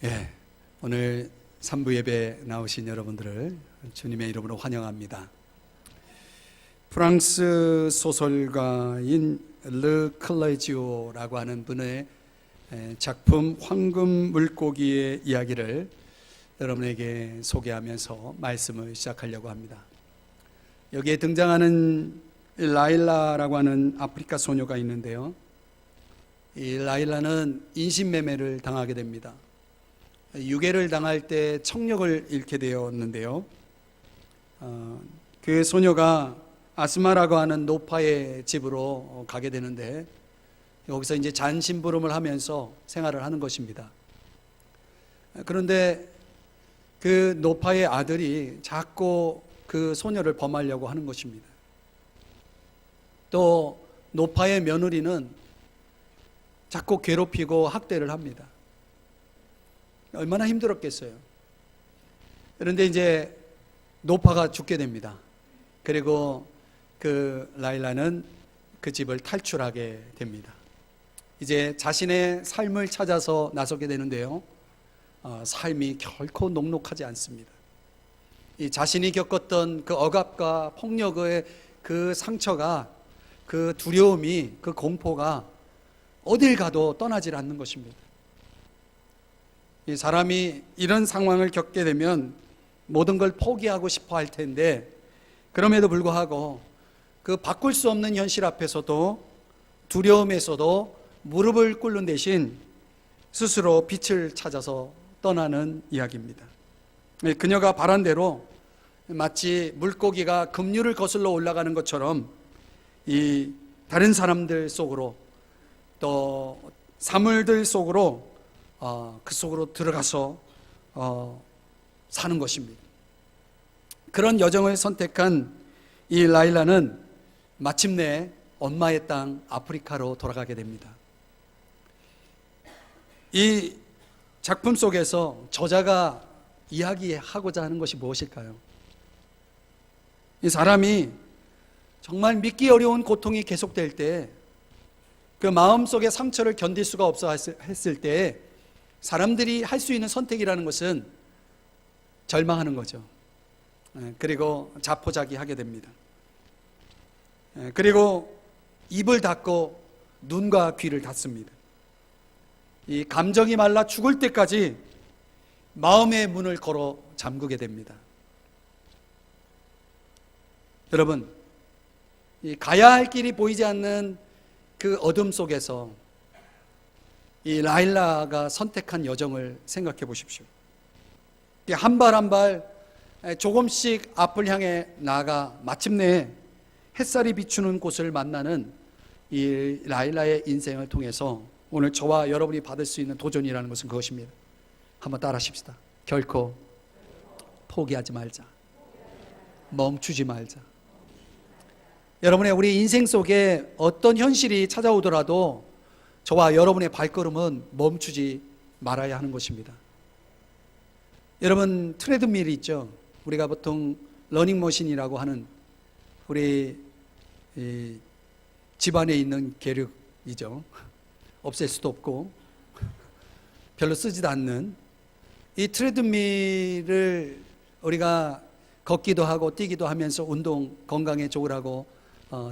예, 오늘 3부 예배 나오신 여러분들을 주님의 이름으로 환영합니다. 프랑스 소설가인 르 클레지오라고 하는 분의 작품 황금 물고기의 이야기를 여러분에게 소개하면서 말씀을 시작하려고 합니다. 여기에 등장하는 라일라라고 하는 아프리카 소녀가 있는데요, 이 라일라는 인신매매를 당하게 됩니다. 유괴를 당할 때 청력을 잃게 되었는데요, 그 소녀가 아스마라고 하는 노파의 집으로 가게 되는데, 여기서 이제 잔심부름을 하면서 생활을 하는 것입니다. 그런데 그 노파의 아들이 자꾸 그 소녀를 범하려고 하는 것입니다. 또 노파의 며느리는 자꾸 괴롭히고 학대를 합니다. 얼마나 힘들었겠어요. 그런데 이제 노파가 죽게 됩니다. 그리고 그 라일라는 그 집을 탈출하게 됩니다. 이제 자신의 삶을 찾아서 나서게 되는데요, 삶이 결코 녹록하지 않습니다. 이 자신이 겪었던 그 억압과 폭력의 그 상처가, 그 두려움이, 그 공포가 어딜 가도 떠나질 않는 것입니다. 이 사람이 이런 상황을 겪게 되면 모든 걸 포기하고 싶어 할 텐데, 그럼에도 불구하고 그 바꿀 수 없는 현실 앞에서도, 두려움에서도 무릎을 꿇는 대신 스스로 빛을 찾아서 떠나는 이야기입니다. 그녀가 바란 대로 마치 물고기가 급류를 거슬러 올라가는 것처럼 이 다른 사람들 속으로, 또 사물들 속으로, 그 속으로 들어가서 사는 것입니다. 그런 여정을 선택한 이 라일라는 마침내 엄마의 땅 아프리카로 돌아가게 됩니다. 이 작품 속에서 저자가 이야기하고자 하는 것이 무엇일까요? 이 사람이 정말 믿기 어려운 고통이 계속될 때, 그 마음속의 상처를 견딜 수가 없어 했을 때 사람들이 할 수 있는 선택이라는 것은 절망하는 거죠. 그리고 자포자기하게 됩니다. 그리고 입을 닫고 눈과 귀를 닫습니다. 이 감정이 말라 죽을 때까지 마음의 문을 걸어 잠그게 됩니다. 여러분, 이 가야 할 길이 보이지 않는 그 어둠 속에서 이 라일라가 선택한 여정을 생각해 보십시오. 한 발 한 발 조금씩 앞을 향해 나아가 마침내 햇살이 비추는 곳을 만나는 이 라일라의 인생을 통해서 오늘 저와 여러분이 받을 수 있는 도전이라는 것은 그것입니다. 한번 따라 하십시다. 결코 포기하지 말자. 멈추지 말자. 여러분의 우리 인생 속에 어떤 현실이 찾아오더라도 저와 여러분의 발걸음은 멈추지 말아야 하는 것입니다. 여러분, 트레드밀이 있죠. 우리가 보통 러닝머신이라고 하는 우리 집안에 있는 계륵이죠. 없앨 수도 없고 별로 쓰지도 않는 이 트레드밀을 우리가 걷기도 하고 뛰기도 하면서 운동, 건강에 좋으라고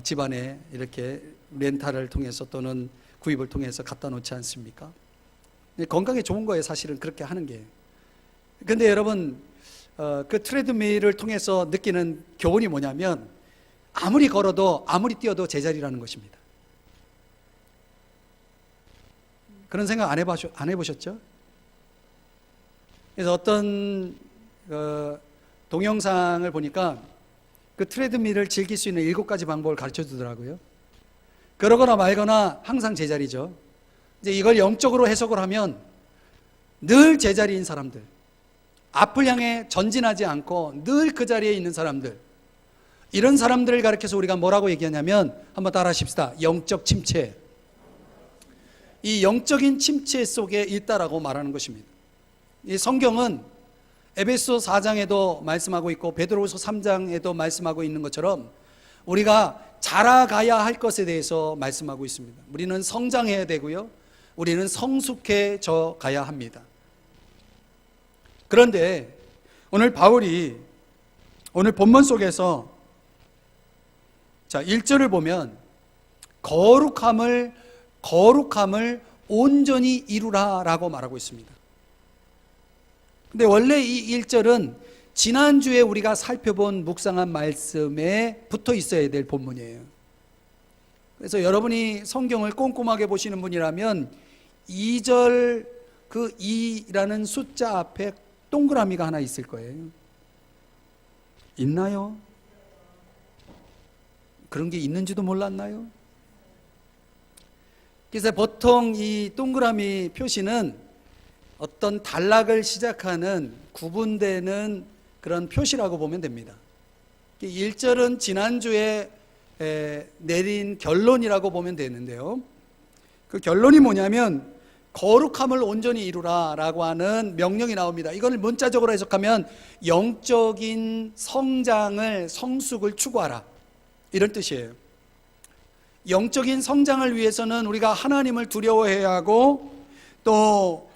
집안에 이렇게 렌탈을 통해서 또는 구입을 통해서 갖다 놓지 않습니까? 건강에 좋은 거예요, 사실은 그렇게 하는 게. 근데 여러분, 그 트레드밀을 통해서 느끼는 교훈이 뭐냐면, 아무리 걸어도 아무리 뛰어도 제자리라는 것입니다. 그런 생각 안 해보셨죠? 그래서 어떤 동영상을 보니까 그 트레드밀을 즐길 수 있는 7가지 방법을 가르쳐 주더라고요. 그러거나 말거나 항상 제자리죠. 이제 이걸 영적으로 해석을 하면 늘 제자리인 사람들, 앞을 향해 전진하지 않고 늘 그 자리에 있는 사람들, 이런 사람들을 가르쳐서 우리가 뭐라고 얘기하냐면, 한번 따라 하십시다. 영적 침체. 이 영적인 침체 속에 있다라고 말하는 것입니다. 이 성경은 에베소 4장에도 말씀하고 있고 베드로후서 3장에도 말씀하고 있는 것처럼 우리가 자라가야 할 것에 대해서 말씀하고 있습니다. 우리는 성장해야 되고요, 우리는 성숙해져 가야 합니다. 그런데 오늘 바울이 오늘 본문 속에서 1절을 보면 거룩함을 온전히 이루라 라고 말하고 있습니다. 근데 원래 이 1절은 지난주에 우리가 살펴본 묵상한 말씀에 붙어 있어야 될 본문이에요. 그래서 여러분이 성경을 꼼꼼하게 보시는 분이라면 2절 그 2라는 숫자 앞에 동그라미가 하나 있을 거예요. 있나요? 그런 게 있는지도 몰랐나요? 그래서 보통 이 동그라미 표시는 어떤 단락을 시작하는 구분되는 그런 표시라고 보면 됩니다. 1절은 지난주에 내린 결론이라고 보면 되는데요. 그 결론이 뭐냐면 거룩함을 온전히 이루라 라고 하는 명령이 나옵니다. 이걸 문자적으로 해석하면 영적인 성장을, 성숙을 추구하라, 이런 뜻이에요. 영적인 성장을 위해서는 우리가 하나님을 두려워해야 하고, 또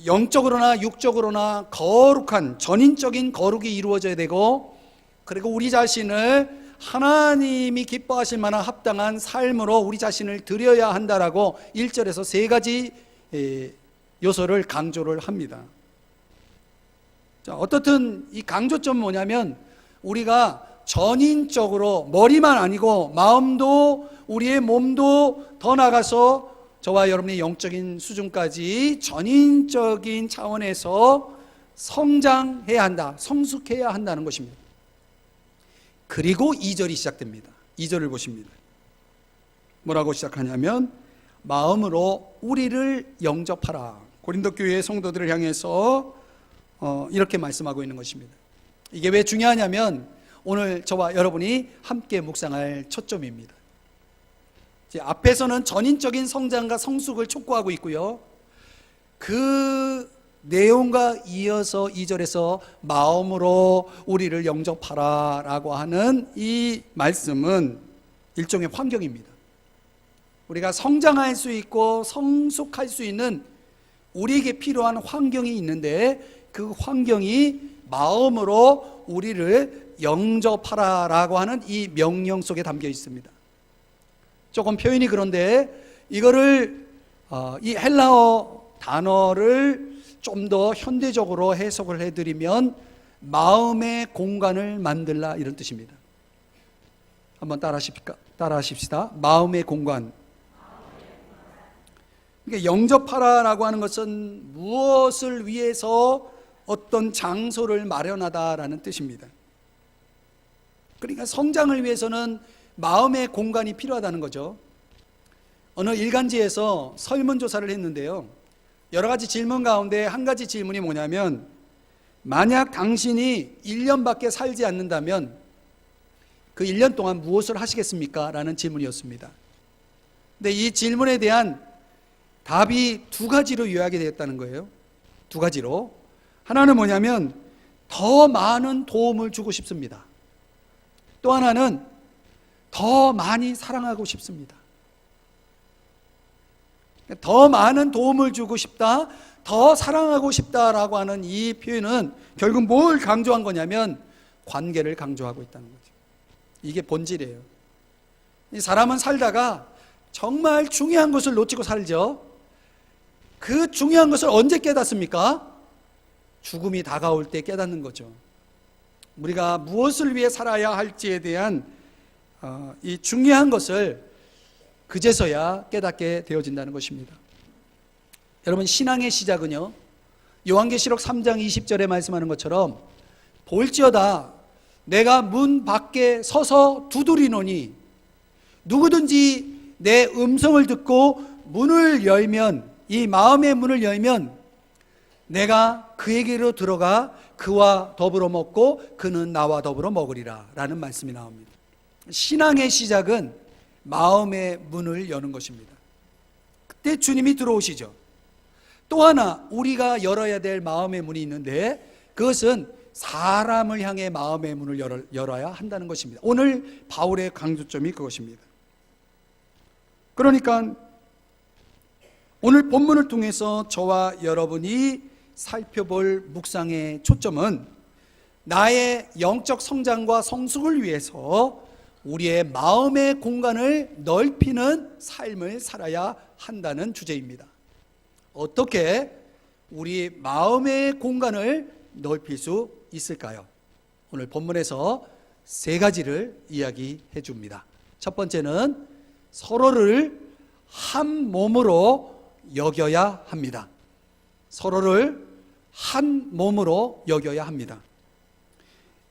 영적으로나 육적으로나 거룩한 전인적인 거룩이 이루어져야 되고, 그리고 우리 자신을 하나님이 기뻐하실 만한 합당한 삶으로 우리 자신을 드려야 한다라고 1절에서 세 가지 요소를 강조를 합니다. 자, 어떻든 이 강조점은 뭐냐면 우리가 전인적으로 머리만 아니고 마음도 우리의 몸도 더 나가서 저와 여러분의 영적인 수준까지 전인적인 차원에서 성장해야 한다, 성숙해야 한다는 것입니다. 그리고 2절이 시작됩니다. 2절을 보십니다. 뭐라고 시작하냐면 마음으로 우리를 영접하라. 고린도 교회의 성도들을 향해서 이렇게 말씀하고 있는 것입니다. 이게 왜 중요하냐면 오늘 저와 여러분이 함께 묵상할 초점입니다. 앞에서는 전인적인 성장과 성숙을 촉구하고 있고요, 그 내용과 이어서 2절에서 마음으로 우리를 영접하라 라고 하는 이 말씀은 일종의 환경입니다. 우리가 성장할 수 있고 성숙할 수 있는 우리에게 필요한 환경이 있는데, 그 환경이 마음으로 우리를 영접하라 라고 하는 이 명령 속에 담겨 있습니다. 조금 표현이 그런데 이거를 이 헬라어 단어를 좀 더 현대적으로 해석을 해드리면 마음의 공간을 만들라, 이런 뜻입니다. 한번 따라하십시다. 마음의 공간. 그러니까 영접하라라고 하는 것은 무엇을 위해서 어떤 장소를 마련하다라는 뜻입니다. 그러니까 성장을 위해서는 마음의 공간이 필요하다는 거죠. 어느 일간지에서 설문조사를 했는데요, 여러 가지 질문 가운데 한 가지 질문이 뭐냐면, 만약 당신이 1년밖에 살지 않는다면 그 1년 동안 무엇을 하시겠습니까? 라는 질문이었습니다. 근데 이 질문에 대한 답이 두 가지로 요약이 되었다는 거예요. 두 가지로. 하나는 뭐냐면 더 많은 도움을 주고 싶습니다. 또 하나는 더 많이 사랑하고 싶습니다. 더 많은 도움을 주고 싶다, 더 사랑하고 싶다라고 하는 이 표현은 결국 뭘 강조한 거냐면 관계를 강조하고 있다는 거죠. 이게 본질이에요. 이 사람은 살다가 정말 중요한 것을 놓치고 살죠. 그 중요한 것을 언제 깨닫습니까? 죽음이 다가올 때 깨닫는 거죠. 우리가 무엇을 위해 살아야 할지에 대한 이 중요한 것을 그제서야 깨닫게 되어진다는 것입니다. 여러분, 신앙의 시작은요, 요한계시록 3장 20절에 말씀하는 것처럼 볼지어다 내가 문 밖에 서서 두드리노니 누구든지 내 음성을 듣고 문을 열면, 이 마음의 문을 열면 내가 그에게로 들어가 그와 더불어 먹고 그는 나와 더불어 먹으리라 라는 말씀이 나옵니다. 신앙의 시작은 마음의 문을 여는 것입니다. 그때 주님이 들어오시죠. 또 하나 우리가 열어야 될 마음의 문이 있는데, 그것은 사람을 향해 마음의 문을 열어야 한다는 것입니다. 오늘 바울의 강조점이 그것입니다. 그러니까 오늘 본문을 통해서 저와 여러분이 살펴볼 묵상의 초점은 나의 영적 성장과 성숙을 위해서 우리의 마음의 공간을 넓히는 삶을 살아야 한다는 주제입니다. 어떻게 우리 마음의 공간을 넓힐 수 있을까요? 오늘 본문에서 세 가지를 이야기해 줍니다. 첫 번째는 서로를 한 몸으로 여겨야 합니다. 서로를 한 몸으로 여겨야 합니다.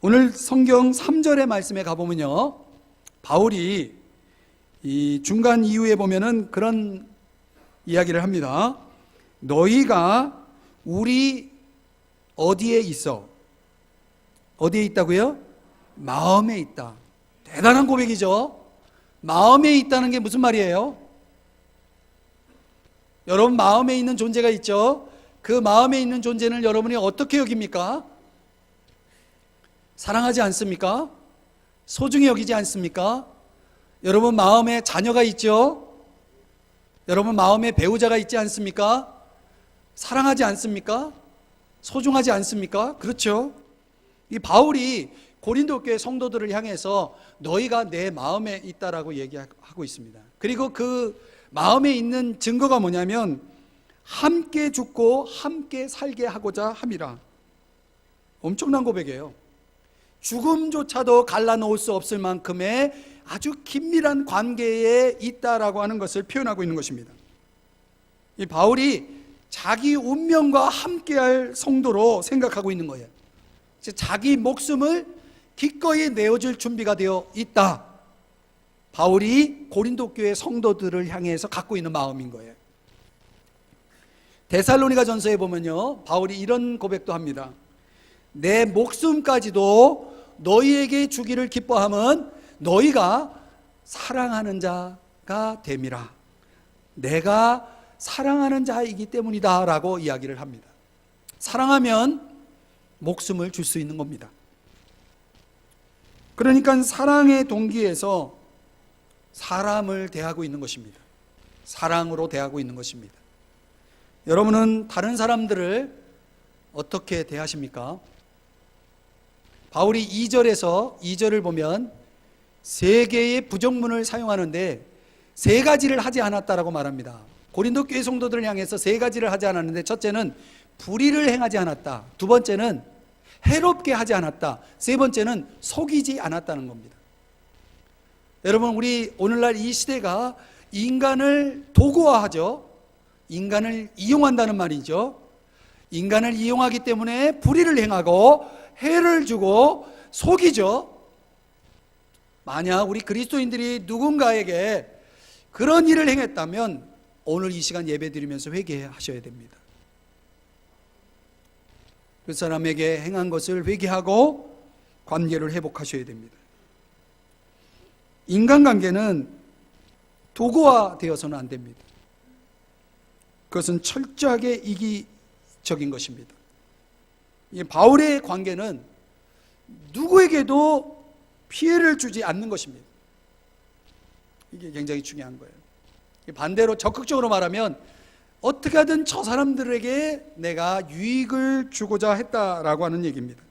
오늘 성경 3절의 말씀에 가보면요, 바울이 이 중간 이후에 보면은 그런 이야기를 합니다. 너희가 우리 어디에 있어? 어디에 있다고요? 마음에 있다. 대단한 고백이죠. 마음에 있다는 게 무슨 말이에요? 여러분 마음에 있는 존재가 있죠. 그 마음에 있는 존재는 여러분이 어떻게 여깁니까? 사랑하지 않습니까? 소중히 여기지 않습니까? 여러분 마음에 자녀가 있죠? 여러분 마음에 배우자가 있지 않습니까? 사랑하지 않습니까? 소중하지 않습니까? 그렇죠. 이 바울이 고린도 교회 성도들을 향해서 너희가 내 마음에 있다라고 얘기하고 있습니다. 그리고 그 마음에 있는 증거가 뭐냐면 함께 죽고 함께 살게 하고자 함이라. 엄청난 고백이에요. 죽음조차도 갈라놓을 수 없을 만큼의 아주 긴밀한 관계에 있다라고 하는 것을 표현하고 있는 것입니다. 이 바울이 자기 운명과 함께할 성도로 생각하고 있는 거예요. 자기 목숨을 기꺼이 내어줄 준비가 되어 있다. 바울이 고린도 교회 성도들을 향해서 갖고 있는 마음인 거예요. 데살로니가 전서에 보면요, 바울이 이런 고백도 합니다. 내 목숨까지도 너희에게 주기를 기뻐함은 너희가 사랑하는 자가 됨이라. 내가 사랑하는 자이기 때문이다 라고 이야기를 합니다. 사랑하면 목숨을 줄 수 있는 겁니다. 그러니까 사랑의 동기에서 사람을 대하고 있는 것입니다. 사랑으로 대하고 있는 것입니다. 여러분은 다른 사람들을 어떻게 대하십니까? 바울이 2절을 보면 세 개의 부정문을 사용하는데 세 가지를 하지 않았다라고 말합니다. 고린도 교회 성도들을 향해서 세 가지를 하지 않았는데, 첫째는 불의를 행하지 않았다. 두 번째는 해롭게 하지 않았다. 세 번째는 속이지 않았다는 겁니다. 여러분, 우리 오늘날 이 시대가 인간을 도구화하죠. 인간을 이용한다는 말이죠. 인간을 이용하기 때문에 불의를 행하고 해를 주고 속이죠. 만약 우리 그리스도인들이 누군가에게 그런 일을 행했다면 오늘 이 시간 예배 드리면서 회개하셔야 됩니다. 그 사람에게 행한 것을 회개하고 관계를 회복하셔야 됩니다. 인간관계는 도구화되어서는 안 됩니다. 그것은 철저하게 이기적인 것입니다. 이 바울의 관계는 누구에게도 피해를 주지 않는 것입니다. 이게 굉장히 중요한 거예요. 반대로 적극적으로 말하면 어떻게 하든 저 사람들에게 내가 유익을 주고자 했다라고 하는 얘기입니다.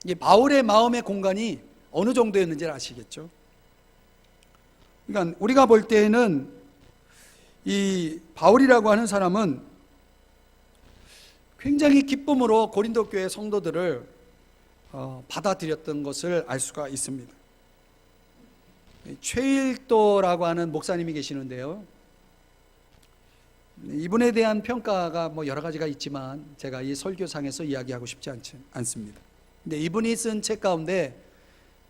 이 바울의 마음의 공간이 어느 정도였는지 아시겠죠? 그러니까 우리가 볼 때에는 이 바울이라고 하는 사람은 굉장히 기쁨으로 고린도 교회 성도들을 받아들였던 것을 알 수가 있습니다. 최일도라고 하는 목사님이 계시는데요, 이분에 대한 평가가 여러 가지가 있지만 제가 이 설교상에서 이야기하고 싶지 않습니다. 근데 이분이 쓴 책 가운데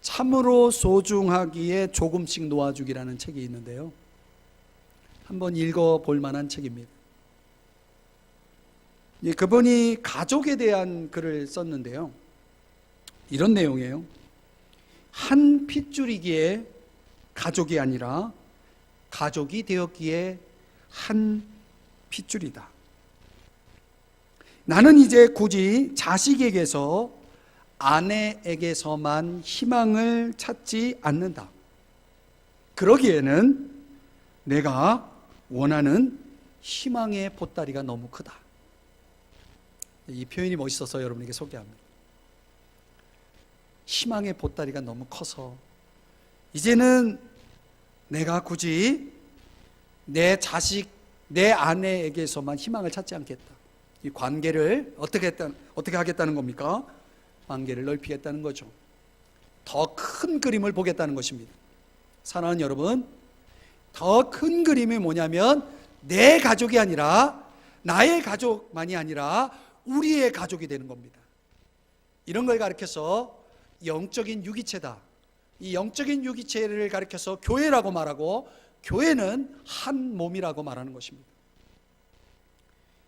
참으로 소중하기에 조금씩 놓아주기라는 책이 있는데요, 한번 읽어볼 만한 책입니다. 그분이 가족에 대한 글을 썼는데요, 이런 내용이에요. 한 핏줄이기에 가족이 아니라 가족이 되었기에 한 핏줄이다. 나는 이제 굳이 자식에게서, 아내에게서만 희망을 찾지 않는다. 그러기에는 내가 원하는 희망의 보따리가 너무 크다. 이 표현이 멋있어서 여러분에게 소개합니다. 희망의 보따리가 너무 커서 이제는 내가 굳이 내 자식, 내 아내에게서만 희망을 찾지 않겠다. 이 관계를 어떻게 하겠다는 겁니까? 관계를 넓히겠다는 거죠. 더 큰 그림을 보겠다는 것입니다. 사랑하는 여러분, 더 큰 그림이 뭐냐면 내 가족이 아니라, 나의 가족만이 아니라 우리의 가족이 되는 겁니다. 이런 걸 가르쳐서 영적인 유기체다. 이 영적인 유기체를 가르쳐서 교회라고 말하고, 교회는 한 몸이라고 말하는 것입니다.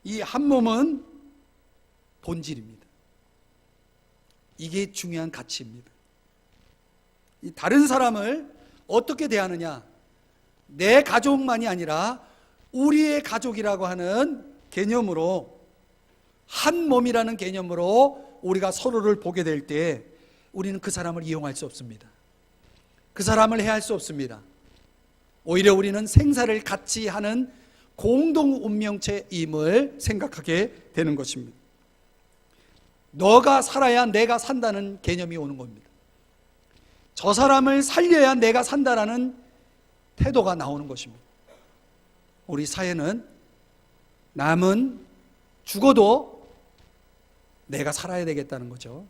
이 한 몸은 본질입니다. 이게 중요한 가치입니다. 이 다른 사람을 어떻게 대하느냐, 내 가족만이 아니라 우리의 가족이라고 하는 개념으로, 한 몸이라는 개념으로 우리가 서로를 보게 될 때 우리는 그 사람을 이용할 수 없습니다. 그 사람을 해할 수 없습니다. 오히려 우리는 생사를 같이 하는 공동 운명체임을 생각하게 되는 것입니다. 너가 살아야 내가 산다는 개념이 오는 겁니다. 저 사람을 살려야 내가 산다라는 태도가 나오는 것입니다. 우리 사회는 남은 죽어도 내가 살아야 되겠다는 거죠.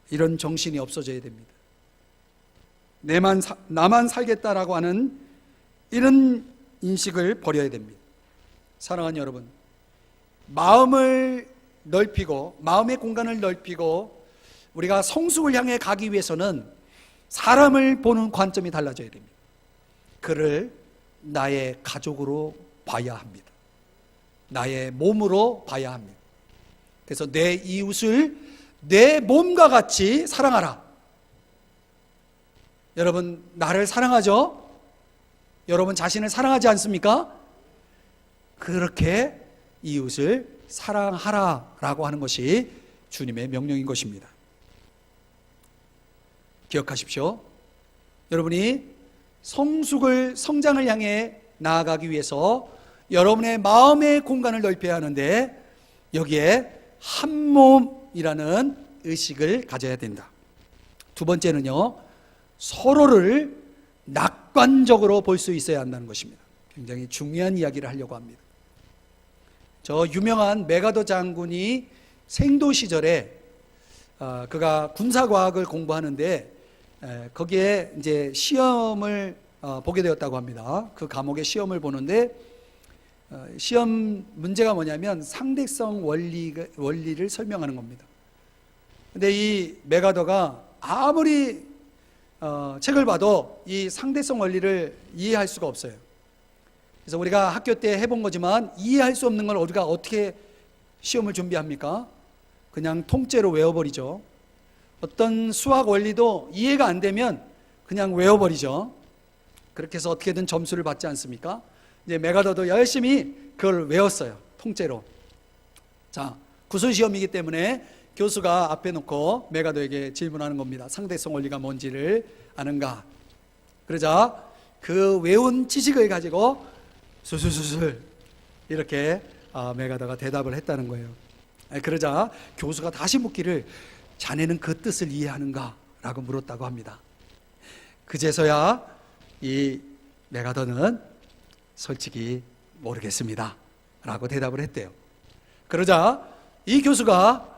이런 정신이 없어져야 됩니다. 나만 살겠다라고 하는 이런 인식을 버려야 됩니다. 사랑하는 여러분, 마음을 넓히고, 마음의 공간을 넓히고 우리가 성숙을 향해 가기 위해서는 사람을 보는 관점이 달라져야 됩니다. 그를 나의 가족으로 봐야 합니다. 나의 몸으로 봐야 합니다. 그래서 내 이웃을 내 몸과 같이 사랑하라. 여러분, 나를 사랑하죠? 여러분 자신을 사랑하지 않습니까? 그렇게 이웃을 사랑하라라고 하는 것이 주님의 명령인 것입니다. 기억하십시오. 여러분이 성장을 향해 나아가기 위해서 여러분의 마음의 공간을 넓혀야 하는데, 여기에 한 몸이라는 의식을 가져야 된다. 두 번째는요, 서로를 낙관적으로 볼 수 있어야 한다는 것입니다. 굉장히 중요한 이야기를 하려고 합니다. 저 유명한 메가더 장군이 생도 시절에 그가 군사과학을 공부하는데 거기에 이제 시험을 보게 되었다고 합니다. 그 과목의 시험을 보는데 시험 문제가 뭐냐면 상대성 원리를 설명하는 겁니다. 근데 이 메가더가 아무리 책을 봐도 이 상대성 원리를 이해할 수가 없어요. 그래서 우리가 학교 때 해본 거지만 이해할 수 없는 걸 우리가 어떻게 시험을 준비합니까? 그냥 통째로 외워버리죠. 어떤 수학 원리도 이해가 안 되면 그냥 외워버리죠. 그렇게 해서 어떻게든 점수를 받지 않습니까? 이제 메가더도 열심히 그걸 외웠어요. 통째로. 자, 구술시험이기 때문에 교수가 앞에 놓고 메가더에게 질문하는 겁니다. 상대성 원리가 뭔지를 아는가? 그러자 그 외운 지식을 가지고 수술수술 이렇게 메가더가 대답을 했다는 거예요. 그러자 교수가 다시 묻기를 자네는 그 뜻을 이해하는가? 라고 물었다고 합니다. 그제서야 이 메가더는 솔직히 모르겠습니다 라고 대답을 했대요. 그러자 이 교수가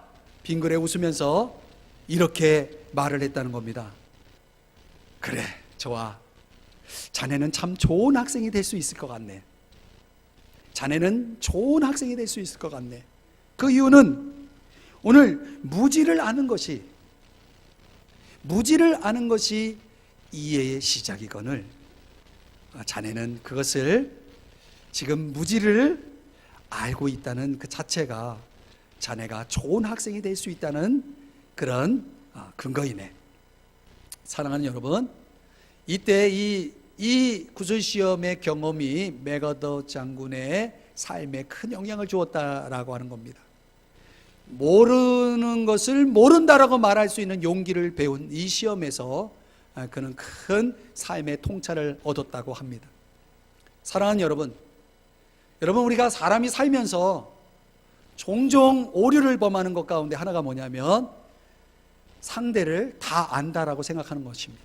빙그레 웃으면서 이렇게 말을 했다는 겁니다. 그래, 좋아. 자네는 참 좋은 학생이 될 수 있을 것 같네. 자네는 좋은 학생이 될 수 있을 것 같네. 그 이유는 오늘 무지를 아는 것이 이해의 시작이거늘 자네는 그것을 지금 무지를 알고 있다는 그 자체가 자네가 좋은 학생이 될 수 있다는 그런 근거이네. 사랑하는 여러분, 이때 이 구술시험의 경험이 메가더 장군의 삶에 큰 영향을 주었다라고 하는 겁니다. 모르는 것을 모른다라고 말할 수 있는 용기를 배운 이 시험에서 그는 큰 삶의 통찰을 얻었다고 합니다. 사랑하는 여러분, 우리가 사람이 살면서 종종 오류를 범하는 것 가운데 하나가 뭐냐면 상대를 다 안다라고 생각하는 것입니다.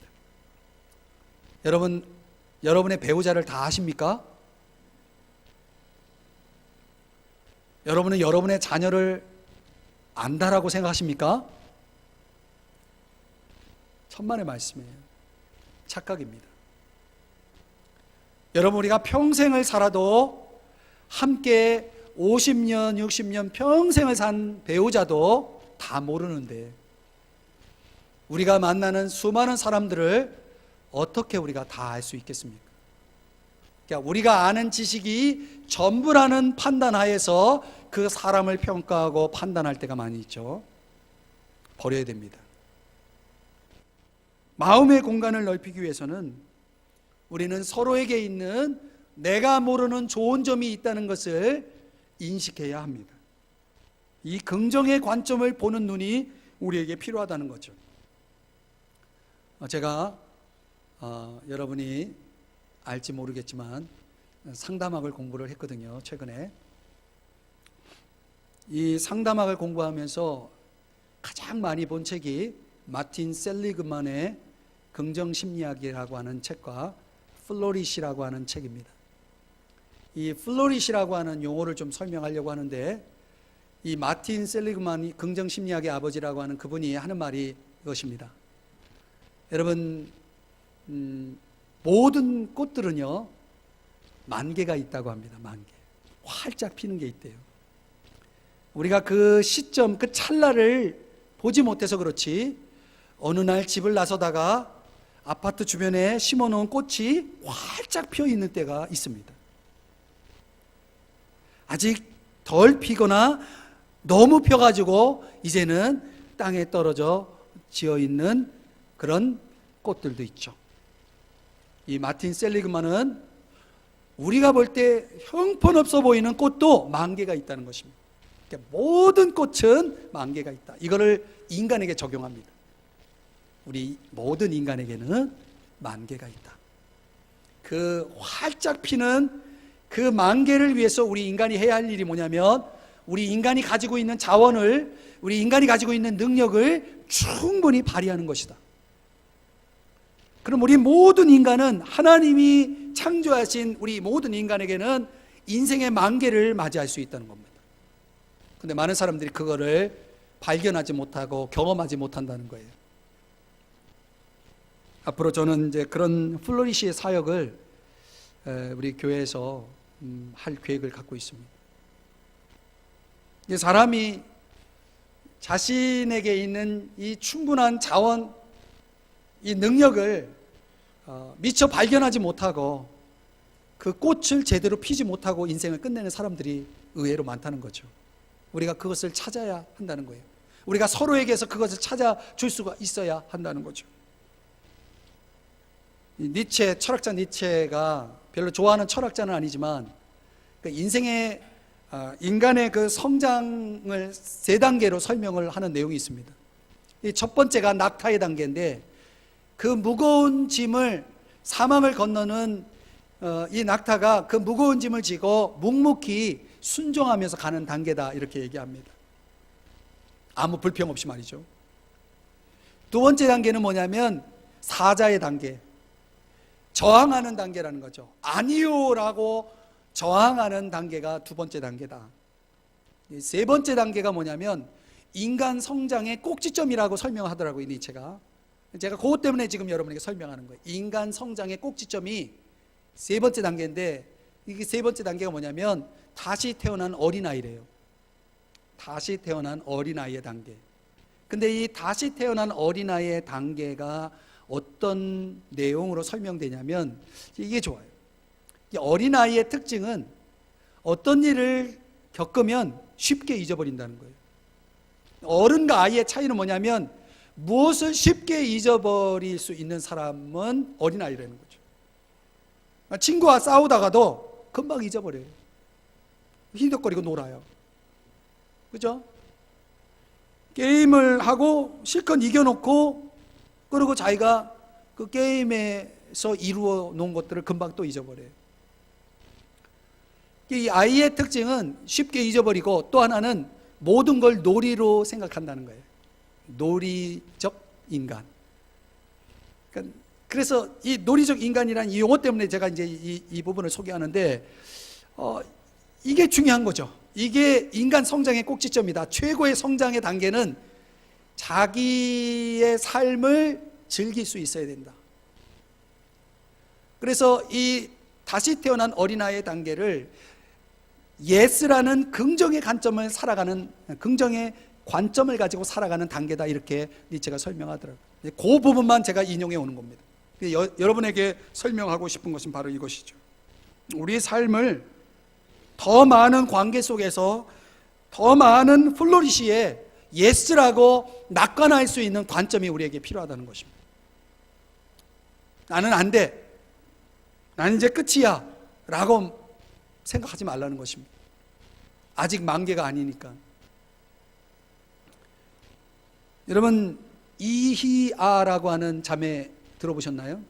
여러분, 여러분의 배우자를 다 아십니까? 여러분은 여러분의 자녀를 안다라고 생각하십니까? 천만의 말씀이에요. 착각입니다. 여러분, 우리가 평생을 살아도 함께 50년, 60년 평생을 산 배우자도 다 모르는데 우리가 만나는 수많은 사람들을 어떻게 우리가 다 알 수 있겠습니까? 그러니까 우리가 아는 지식이 전부라는 판단하에서 그 사람을 평가하고 판단할 때가 많이 있죠. 버려야 됩니다. 마음의 공간을 넓히기 위해서는 우리는 서로에게 있는 내가 모르는 좋은 점이 있다는 것을 인식해야 합니다. 이 긍정의 관점을 보는 눈이 우리에게 필요하다는 거죠. 제가 여러분이 알지 모르겠지만 상담학을 공부를 했거든요. 최근에 이 상담학을 공부하면서 가장 많이 본 책이 마틴 셀리그만의 긍정심리학이라고 하는 책과 플로리시라고 하는 책입니다. 이 플로리시라고 하는 용어를 좀 설명하려고 하는데, 이 마틴 셀리그만이 긍정심리학의 아버지라고 하는 그분이 하는 말이 이것입니다. 여러분, 모든 꽃들은요 만개가 있다고 합니다. 만개, 활짝 피는 게 있대요. 우리가 그 시점, 그 찰나를 보지 못해서 그렇지 어느 날 집을 나서다가 아파트 주변에 심어놓은 꽃이 활짝 피어 있는 때가 있습니다. 아직 덜 피거나 너무 펴가지고 이제는 땅에 떨어져 지어있는 그런 꽃들도 있죠. 이 마틴 셀리그만은 우리가 볼 때 형편없어 보이는 꽃도 만개가 있다는 것입니다. 그러니까 모든 꽃은 만개가 있다. 이거를 인간에게 적용합니다. 우리 모든 인간에게는 만개가 있다. 그 활짝 피는 그 만개를 위해서 우리 인간이 해야 할 일이 뭐냐면, 우리 인간이 가지고 있는 자원을, 우리 인간이 가지고 있는 능력을 충분히 발휘하는 것이다. 그럼 우리 모든 인간은, 하나님이 창조하신 우리 모든 인간에게는 인생의 만개를 맞이할 수 있다는 겁니다. 근데 많은 사람들이 그거를 발견하지 못하고 경험하지 못한다는 거예요. 앞으로 저는 이제 그런 플로리시의 사역을 우리 교회에서 할 계획을 갖고 있습니다. 사람이 자신에게 있는 이 충분한 자원, 이 능력을 미처 발견하지 못하고 그 꽃을 제대로 피지 못하고 인생을 끝내는 사람들이 의외로 많다는 거죠. 우리가 그것을 찾아야 한다는 거예요. 우리가 서로에게서 그것을 찾아줄 수가 있어야 한다는 거죠. 니체, 철학자 니체가 별로 좋아하는 철학자는 아니지만 그 인생의 인간의 그 성장을 3단계로 설명을 하는 내용이 있습니다. 이 첫 번째가 낙타의 단계인데, 그 무거운 짐을, 사망을 건너는 이 낙타가 그 무거운 짐을 지고 묵묵히 순종하면서 가는 단계다, 이렇게 얘기합니다. 아무 불평 없이 말이죠. 두 번째 단계는 뭐냐면 사자의 단계, 저항하는 단계라는 거죠. 아니요라고 저항하는 단계가 두 번째 단계다. 세 번째 단계가 뭐냐면 인간 성장의 꼭지점이라고 설명하더라고요, 니체가. 제가 그것 때문에 지금 여러분에게 설명하는 거예요. 인간 성장의 꼭지점이 세 번째 단계인데, 이게 세 번째 단계가 뭐냐면 다시 태어난 어린아이래요. 다시 태어난 어린아이의 단계. 근데 이 다시 태어난 어린아이의 단계가 어떤 내용으로 설명되냐면 이게 좋아요. 어린아이의 특징은 어떤 일을 겪으면 쉽게 잊어버린다는 거예요. 어른과 아이의 차이는 뭐냐면, 무엇을 쉽게 잊어버릴 수 있는 사람은 어린아이라는 거죠. 친구와 싸우다가도 금방 잊어버려요. 희덕거리고 놀아요. 그죠? 게임을 하고 실컷 이겨놓고, 그리고 자기가 그 게임에서 이루어 놓은 것들을 금방 또 잊어버려요. 이 아이의 특징은 쉽게 잊어버리고 또 하나는 모든 걸 놀이로 생각한다는 거예요. 놀이적 인간. 그래서 이 놀이적 인간이라는 이 용어 때문에 제가 이제 이 부분을 소개하는데, 이게 중요한 거죠. 이게 인간 성장의 꼭지점이다. 최고의 성장의 단계는 자기의 삶을 즐길 수 있어야 된다. 그래서 이 다시 태어난 어린아이의 단계를 예스라는 긍정의 관점을 살아가는, 긍정의 관점을 가지고 살아가는 단계다, 이렇게 니체가 설명하더라고요. 그 부분만 제가 인용해 오는 겁니다. 여러분에게 설명하고 싶은 것은 바로 이것이죠. 우리의 삶을 더 많은 관계 속에서 더 많은 플로리시에 예스라고 낙관할 수 있는 관점이 우리에게 필요하다는 것입니다. 나는 안 돼, 나는 이제 끝이야 라고 생각하지 말라는 것입니다. 아직 만개가 아니니까. 여러분, 이희아라고 하는 자매 들어보셨나요?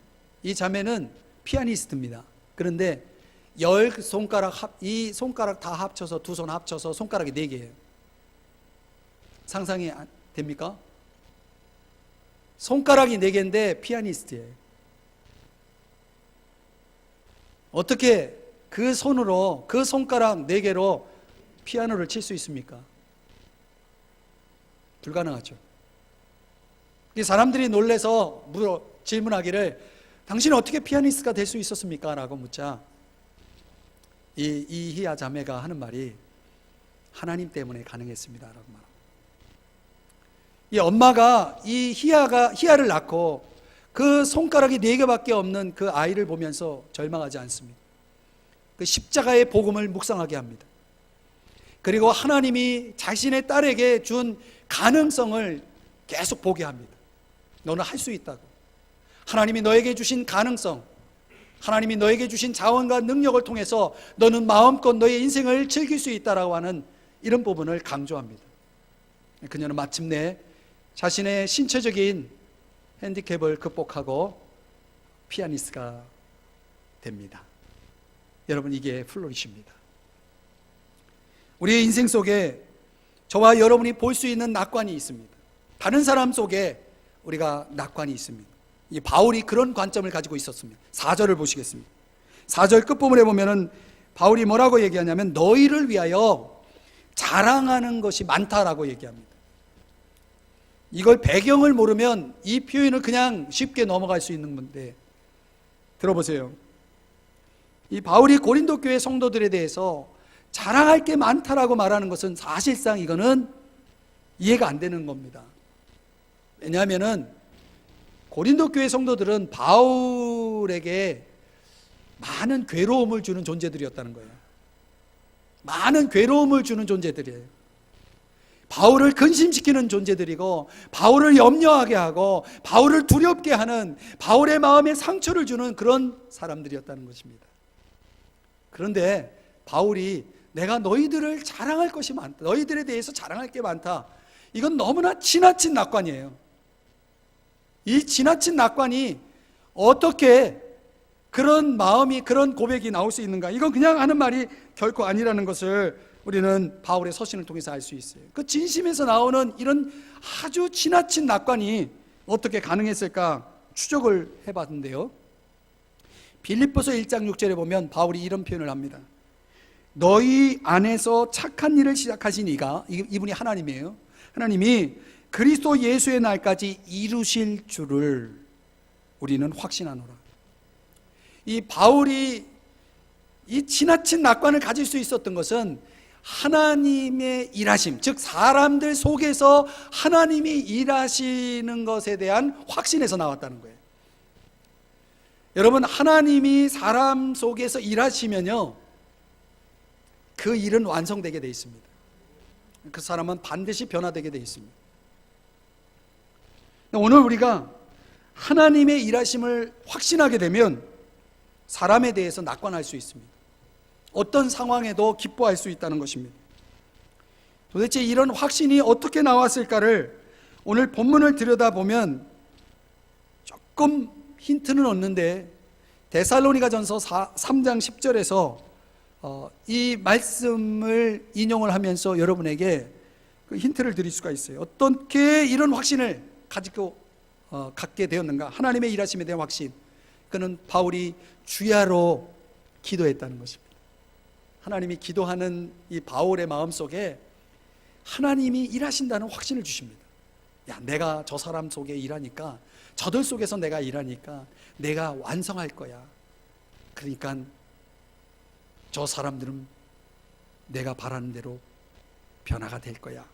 이 자매는 피아니스트입니다. 그런데 10손가락, 이 손가락 다 합쳐서, 두 손 합쳐서 손가락이 4개예요. 상상이 됩니까? 손가락이 4개인데 피아니스트예요. 어떻게 그 손으로, 그 손가락 4개로 피아노를 칠 수 있습니까? 불가능하죠. 사람들이 놀래서 질문하기를, 당신은 어떻게 피아니스트가 될 수 있었습니까? 라고 묻자 이희아 자매가 하는 말이, 하나님 때문에 가능했습니다 라고 말합니다. 이 엄마가 이 희아를 낳고 그 손가락이 4개밖에 없는 그 아이를 보면서 절망하지 않습니다. 그 십자가의 복음을 묵상하게 합니다. 그리고 하나님이 자신의 딸에게 준 가능성을 계속 보게 합니다. 너는 할 수 있다고. 하나님이 너에게 주신 가능성, 하나님이 너에게 주신 자원과 능력을 통해서 너는 마음껏 너의 인생을 즐길 수 있다라고 하는 이런 부분을 강조합니다. 그녀는 마침내 자신의 신체적인 핸디캡을 극복하고 피아니스트가 됩니다. 여러분, 이게 플로리시입니다. 우리의 인생 속에 저와 여러분이 볼 수 있는 낙관이 있습니다. 다른 사람 속에 우리가 낙관이 있습니다. 이 바울이 그런 관점을 가지고 있었습니다. 4절을 보시겠습니다. 4절 끝부분에 보면은 바울이 뭐라고 얘기하냐면, 너희를 위하여 자랑하는 것이 많다라고 얘기합니다. 이걸 배경을 모르면 이 표현을 그냥 쉽게 넘어갈 수 있는 건데, 들어보세요. 이 바울이 고린도 교회 성도들에 대해서 자랑할 게 많다라고 말하는 것은 사실상 이거는 이해가 안 되는 겁니다. 왜냐하면은 고린도 교회 성도들은 바울에게 많은 괴로움을 주는 존재들이었다는 거예요. 많은 괴로움을 주는 존재들이에요. 바울을 근심시키는 존재들이고, 바울을 염려하게 하고 바울을 두렵게 하는, 바울의 마음에 상처를 주는 그런 사람들이었다는 것입니다. 그런데 바울이 내가 너희들을 자랑할 것이 많다, 너희들에 대해서 자랑할 게 많다, 이건 너무나 지나친 낙관이에요. 이 지나친 낙관이 어떻게 그런 마음이, 그런 고백이 나올 수 있는가? 이건 그냥 하는 말이 결코 아니라는 것을 우리는 바울의 서신을 통해서 알 수 있어요. 그 진심에서 나오는 이런 아주 지나친 낙관이 어떻게 가능했을까 추적을 해봤는데요, 빌립보서 1장 6절에 보면 바울이 이런 표현을 합니다. 너희 안에서 착한 일을 시작하신 이가, 이분이 하나님이에요. 하나님이 그리스도 예수의 날까지 이루실 줄을 우리는 확신하노라. 이 바울이 이 지나친 낙관을 가질 수 있었던 것은 하나님의 일하심, 즉 사람들 속에서 하나님이 일하시는 것에 대한 확신에서 나왔다는 거예요. 여러분, 하나님이 사람 속에서 일하시면요, 그 일은 완성되게 되어 있습니다. 그 사람은 반드시 변화되게 되어 있습니다. 오늘 우리가 하나님의 일하심을 확신하게 되면 사람에 대해서 낙관할 수 있습니다. 어떤 상황에도 기뻐할 수 있다는 것입니다. 도대체 이런 확신이 어떻게 나왔을까를 오늘 본문을 들여다보면 조금 힌트는 얻는데, 데살로니가전서 3장 10절에서 이 말씀을 인용을 하면서 여러분에게 그 힌트를 드릴 수가 있어요. 어떻게 이런 확신을 갖게 되었는가? 하나님의 일하심에 대한 확신. 그는 바울이 주야로 기도했다는 것입니다. 하나님이 기도하는 이 바울의 마음속에 하나님이 일하신다는 확신을 주십니다. 야, 내가 저 사람 속에 일하니까, 저들 속에서 내가 일하니까 내가 완성할 거야. 그러니까 저 사람들은 내가 바라는 대로 변화가 될 거야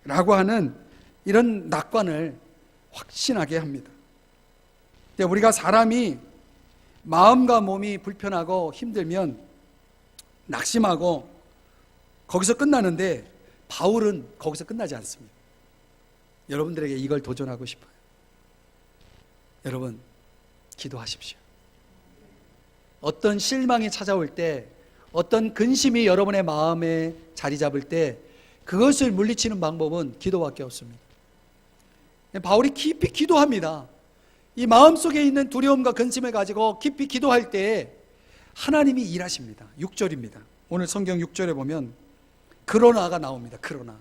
라고 하는 이런 낙관을 확신하게 합니다. 우리가 사람이 마음과 몸이 불편하고 힘들면 낙심하고 거기서 끝나는데, 바울은 거기서 끝나지 않습니다. 여러분들에게 이걸 도전하고 싶어요. 여러분, 기도하십시오. 어떤 실망이 찾아올 때, 어떤 근심이 여러분의 마음에 자리 잡을 때 그것을 물리치는 방법은 기도밖에 없습니다. 바울이 깊이 기도합니다. 이 마음속에 있는 두려움과 근심을 가지고 깊이 기도할 때 하나님이 일하십니다. 6절입니다. 오늘 성경 6절에 보면 그러나가 나옵니다. 그러나.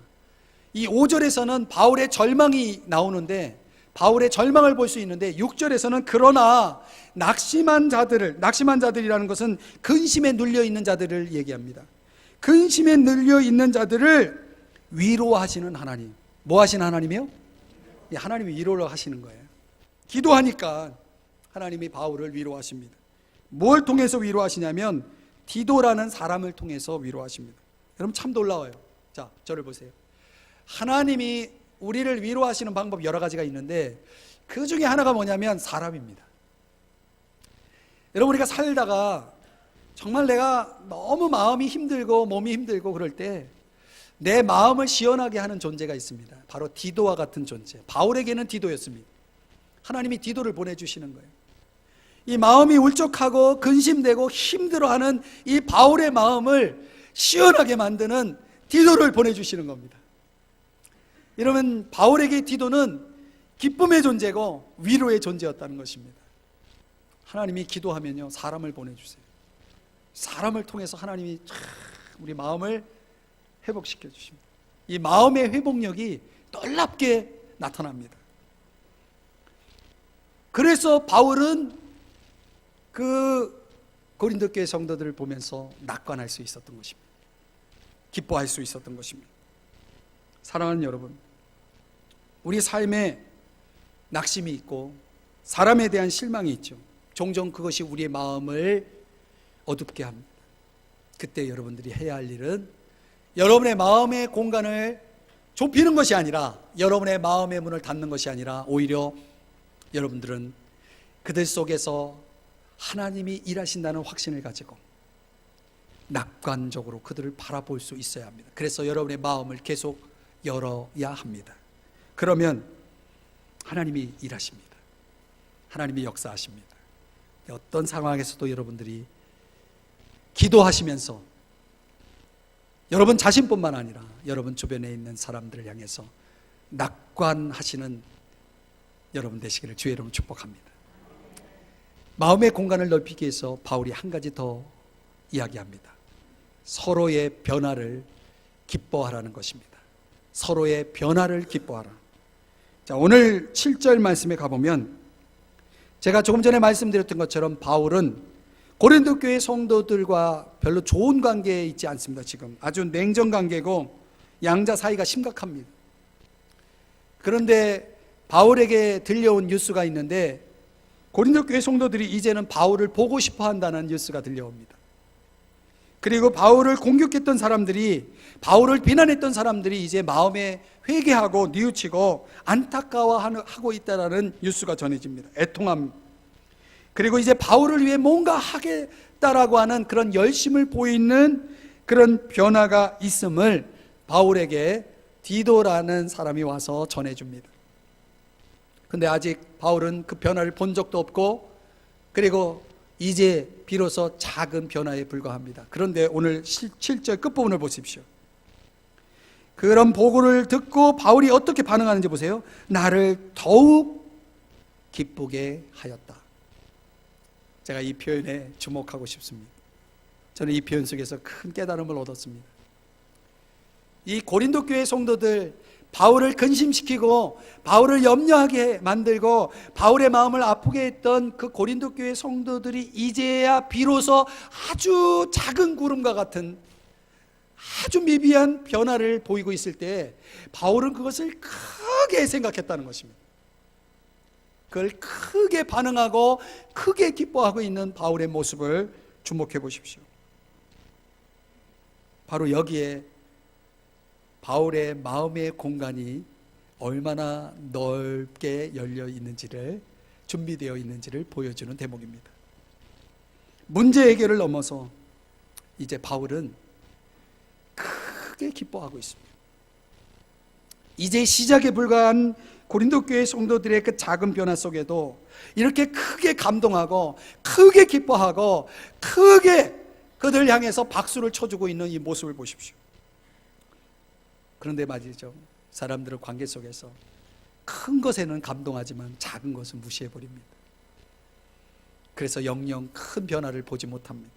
이 5절에서는 바울의 절망이 나오는데, 바울의 절망을 볼 수 있는데, 6절에서는 그러나 낙심한 자들이라는 것은 근심에 눌려 있는 자들을 얘기합니다. 근심에 눌려 있는 자들을 위로하시는 하나님. 뭐 하시는 하나님이요? 하나님이 위로를 하시는 거예요. 기도하니까 하나님이 바울을 위로하십니다. 뭘 통해서 위로하시냐면 디도라는 사람을 통해서 위로하십니다. 여러분, 참 놀라워요. 자, 저를 보세요. 하나님이 우리를 위로하시는 방법 여러 가지가 있는데 그 중에 하나가 뭐냐면 사람입니다. 여러분, 우리가 살다가 정말 내가 너무 마음이 힘들고 몸이 힘들고 그럴 때 내 마음을 시원하게 하는 존재가 있습니다. 바로 디도와 같은 존재. 바울에게는 디도였습니다. 하나님이 디도를 보내주시는 거예요. 이 마음이 울적하고 근심되고 힘들어하는 이 바울의 마음을 시원하게 만드는 디도를 보내주시는 겁니다. 이러면 바울에게 디도는 기쁨의 존재고 위로의 존재였다는 것입니다. 하나님이 기도하면요, 사람을 보내주세요. 사람을 통해서 하나님이 우리 마음을 회복시켜 주십니다. 이 마음의 회복력이 놀랍게 나타납니다. 그래서 바울은 그 고린도 교회 성도들을 보면서 낙관할 수 있었던 것입니다. 기뻐할 수 있었던 것입니다. 사랑하는 여러분, 우리 삶에 낙심이 있고 사람에 대한 실망이 있죠. 종종 그것이 우리의 마음을 어둡게 합니다. 그때 여러분들이 해야 할 일은 여러분의 마음의 공간을 좁히는 것이 아니라, 여러분의 마음의 문을 닫는 것이 아니라, 오히려 여러분들은 그들 속에서 하나님이 일하신다는 확신을 가지고 낙관적으로 그들을 바라볼 수 있어야 합니다. 그래서 여러분의 마음을 계속 열어야 합니다. 그러면 하나님이 일하십니다. 하나님이 역사하십니다. 어떤 상황에서도 여러분들이 기도하시면서 여러분 자신뿐만 아니라 여러분 주변에 있는 사람들을 향해서 낙관하시는 여러분 되시기를 주의 이름으로 축복합니다. 마음의 공간을 넓히기 위해서 바울이 한 가지 더 이야기합니다. 서로의 변화를 기뻐하라는 것입니다. 서로의 변화를 기뻐하라. 자, 오늘 7절 말씀에 가보면 제가 조금 전에 말씀드렸던 것처럼 바울은 고린도 교회 성도들과 별로 좋은 관계에 있지 않습니다. 지금 아주 냉전 관계고 양자 사이가 심각합니다. 그런데 바울에게 들려온 뉴스가 있는데, 고린도 교회 성도들이 이제는 바울을 보고 싶어 한다는 뉴스가 들려옵니다. 그리고 바울을 공격했던 사람들이, 바울을 비난했던 사람들이 이제 마음에 회개하고 뉘우치고 안타까워하고 있다는 뉴스가 전해집니다. 애통합니다. 그리고 이제 바울을 위해 뭔가 하겠다라고 하는 그런 열심을 보이는 그런 변화가 있음을 바울에게 디도라는 사람이 와서 전해줍니다. 근데 아직 바울은 그 변화를 본 적도 없고, 그리고 이제 비로소 작은 변화에 불과합니다. 그런데 오늘 7절 끝부분을 보십시오. 그런 보고를 듣고 바울이 어떻게 반응하는지 보세요. 나를 더욱 기쁘게 하였다. 제가 이 표현에 주목하고 싶습니다. 저는 이 표현 속에서 큰 깨달음을 얻었습니다. 이 고린도 교회 성도들, 바울을 근심시키고 바울을 염려하게 만들고 바울의 마음을 아프게 했던 그 고린도 교회 성도들이 이제야 비로소 아주 작은 구름과 같은 아주 미비한 변화를 보이고 있을 때 바울은 그것을 크게 생각했다는 것입니다. 그걸 크게 반응하고 크게 기뻐하고 있는 바울의 모습을 주목해 보십시오. 바로 여기에 바울의 마음의 공간이 얼마나 넓게 열려 있는지를, 준비되어 있는지를 보여주는 대목입니다. 문제 해결을 넘어서 이제 바울은 크게 기뻐하고 있습니다. 이제 시작에 불과한 고린도 교회 성도들의 그 작은 변화 속에도 이렇게 크게 감동하고 크게 기뻐하고 크게 그들 향해서 박수를 쳐주고 있는 이 모습을 보십시오. 그런데 말이죠, 사람들은 관계 속에서 큰 것에는 감동하지만 작은 것은 무시해버립니다. 그래서 영영 큰 변화를 보지 못합니다.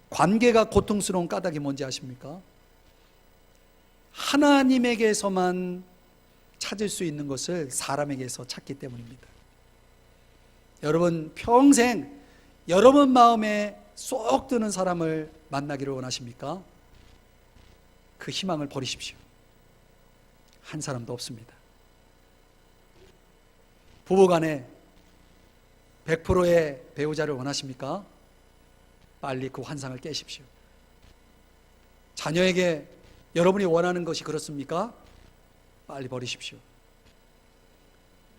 관계가 고통스러운 까닭이 뭔지 아십니까? 하나님에게서만 찾을 수 있는 것을 사람에게서 찾기 때문입니다. 여러분, 평생 여러분 마음에 쏙 드는 사람을 만나기를 원하십니까? 그 희망을 버리십시오. 한 사람도 없습니다. 부부간에 100%의 배우자를 원하십니까? 빨리 그 환상을 깨십시오. 자녀에게 여러분이 원하는 것이 그렇습니까? 빨리 버리십시오.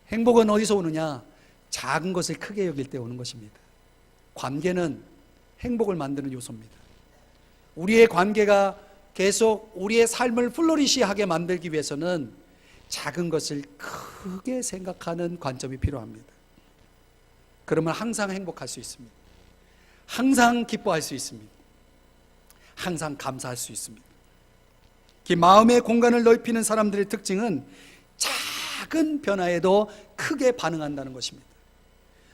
행복은 어디서 오느냐? 작은 것을 크게 여길 때 오는 것입니다. 관계는 행복을 만드는 요소입니다. 우리의 관계가 계속 우리의 삶을 플로리시하게 만들기 위해서는 작은 것을 크게 생각하는 관점이 필요합니다. 그러면 항상 행복할 수 있습니다. 항상 기뻐할 수 있습니다. 항상 감사할 수 있습니다. 그 마음의 공간을 넓히는 사람들의 특징은 작은 변화에도 크게 반응한다는 것입니다.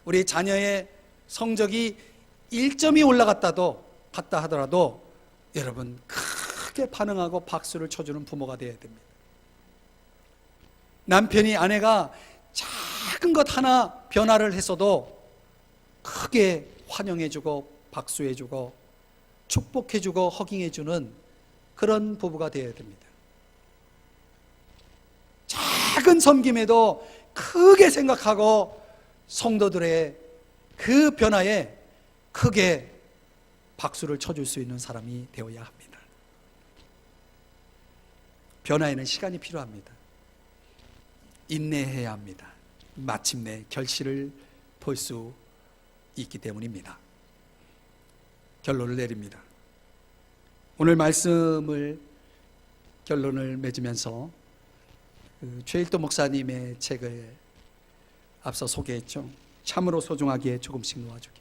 우리 자녀의 성적이 1점이 올라갔다 하더라도 여러분 크게 반응하고 박수를 쳐주는 부모가 되어야 됩니다. 남편이 아내가 작은 것 하나 변화를 했어도 크게 환영해주고 박수해주고 축복해주고 허깅해주는 그런 부부가 되어야 됩니다. 작은 섬김에도 크게 생각하고 성도들의 그 변화에 크게 박수를 쳐줄 수 있는 사람이 되어야 합니다. 변화에는 시간이 필요합니다. 인내해야 합니다. 마침내 결실을 볼 수 있기 때문입니다. 결론을 내립니다. 오늘 말씀을 결론을 맺으면서 최일도 목사님의 책을 앞서 소개했죠. 참으로 소중하기에 조금씩 놓아주기.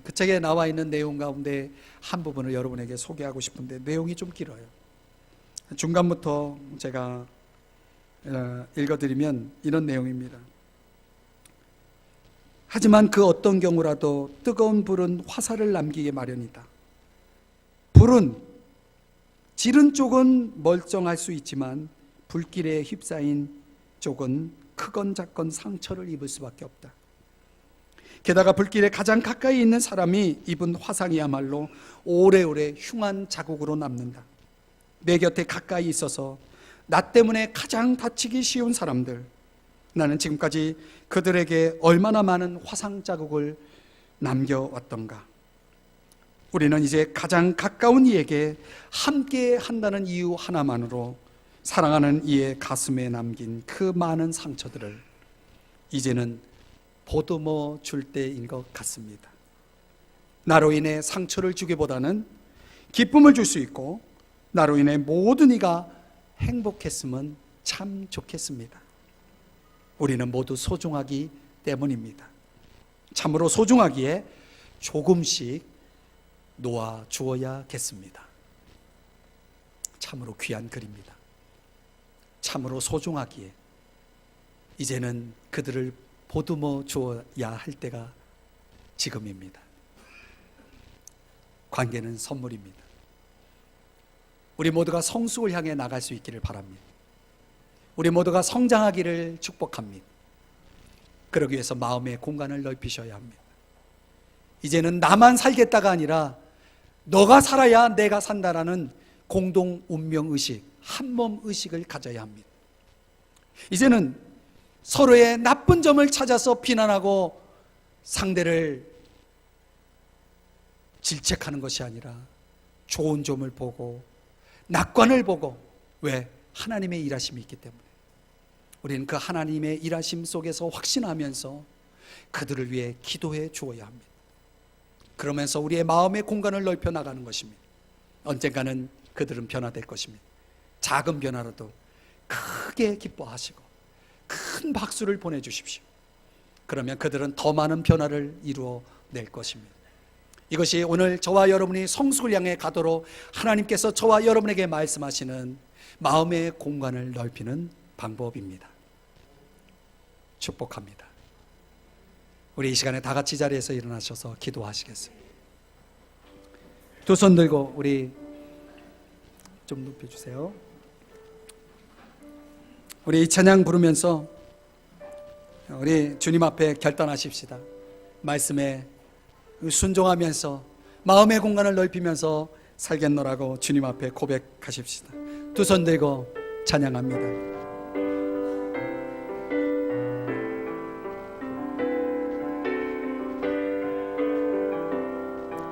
그 책에 나와 있는 내용 가운데 한 부분을 여러분에게 소개하고 싶은데 내용이 좀 길어요. 중간부터 제가 읽어드리면 이런 내용입니다. 하지만 그 어떤 경우라도 뜨거운 불은 화살을 남기게 마련이다. 불은 지른 쪽은 멀쩡할 수 있지만 불길에 휩싸인 쪽은 크건 작건 상처를 입을 수밖에 없다. 게다가 불길에 가장 가까이 있는 사람이 입은 화상이야말로 오래오래 흉한 자국으로 남는다. 내 곁에 가까이 있어서 나 때문에 가장 다치기 쉬운 사람들, 나는 지금까지 그들에게 얼마나 많은 화상 자국을 남겨왔던가. 우리는 이제 가장 가까운 이에게 함께 한다는 이유 하나만으로 사랑하는 이의 가슴에 남긴 그 많은 상처들을 이제는 보듬어 줄 때인 것 같습니다. 나로 인해 상처를 주기보다는 기쁨을 줄 수 있고 나로 인해 모든 이가 행복했으면 참 좋겠습니다. 우리는 모두 소중하기 때문입니다. 참으로 소중하기에 조금씩 놓아 주어야겠습니다. 참으로 귀한 글입니다. 참으로 소중하기에 이제는 그들을 보듬어 주어야 할 때가 지금입니다. 관계는 선물입니다. 우리 모두가 성숙을 향해 나갈 수 있기를 바랍니다. 우리 모두가 성장하기를 축복합니다. 그러기 위해서 마음의 공간을 넓히셔야 합니다. 이제는 나만 살겠다가 아니라 너가 살아야 내가 산다라는 공동 운명의식, 한몸 의식을 가져야 합니다. 이제는 서로의 나쁜 점을 찾아서 비난하고 상대를 질책하는 것이 아니라 좋은 점을 보고 낙관을 보고, 왜? 하나님의 일하심이 있기 때문에 우리는 그 하나님의 일하심 속에서 확신하면서 그들을 위해 기도해 주어야 합니다. 그러면서 우리의 마음의 공간을 넓혀 나가는 것입니다. 언젠가는 그들은 변화될 것입니다. 작은 변화라도 크게 기뻐하시고 큰 박수를 보내주십시오. 그러면 그들은 더 많은 변화를 이루어낼 것입니다. 이것이 오늘 저와 여러분이 성숙을 향해 가도록 하나님께서 저와 여러분에게 말씀하시는 마음의 공간을 넓히는 방법입니다. 축복합니다. 우리 이 시간에 다 같이 자리에서 일어나셔서 기도하시겠습니다. 두 손 들고 우리 좀 높여주세요. 우리 이 찬양 부르면서 우리 주님 앞에 결단하십시다. 말씀에 순종하면서 마음의 공간을 넓히면서 살겠노라고 주님 앞에 고백하십시다. 두 손 들고 찬양합니다.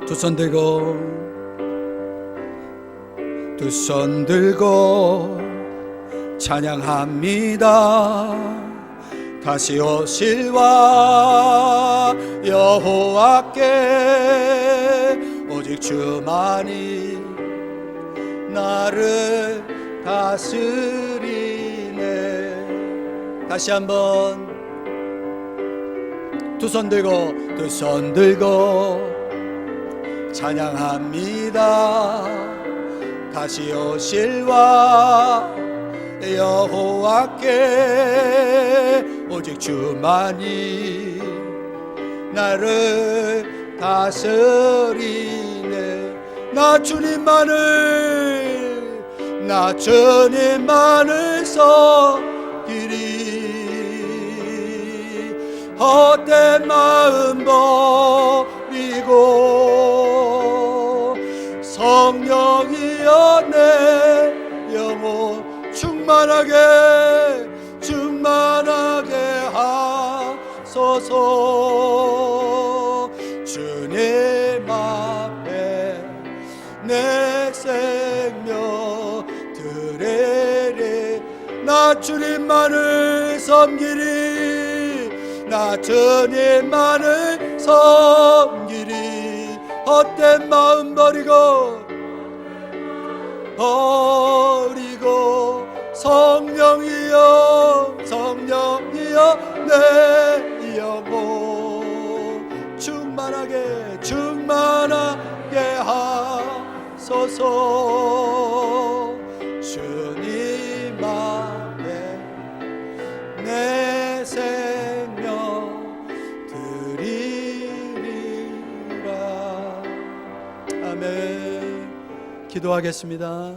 두 손 들고, 두 손 들고 찬양합니다. 다시 오실와 여호와께 오직 주만이 나를 다스리네. 다시 한번 두 손 들고, 두 손 들고 찬양합니다. 다시 오실와 여호와께 오직 주만이 나를 다스리네. 나 주님만을 섬기리. 헛된 마음 버리고 성령이여 내 영혼 충만하게 하소서. 주님 앞에 내 생명 드리리. 나 주님만을 섬기리. 나 주님만을 섬기리. 헛된 마음 버리고 성령이여 내 영혼 충만하게 하소서. 주님 앞에 내 생명 드리리라. 아멘. 기도하겠습니다.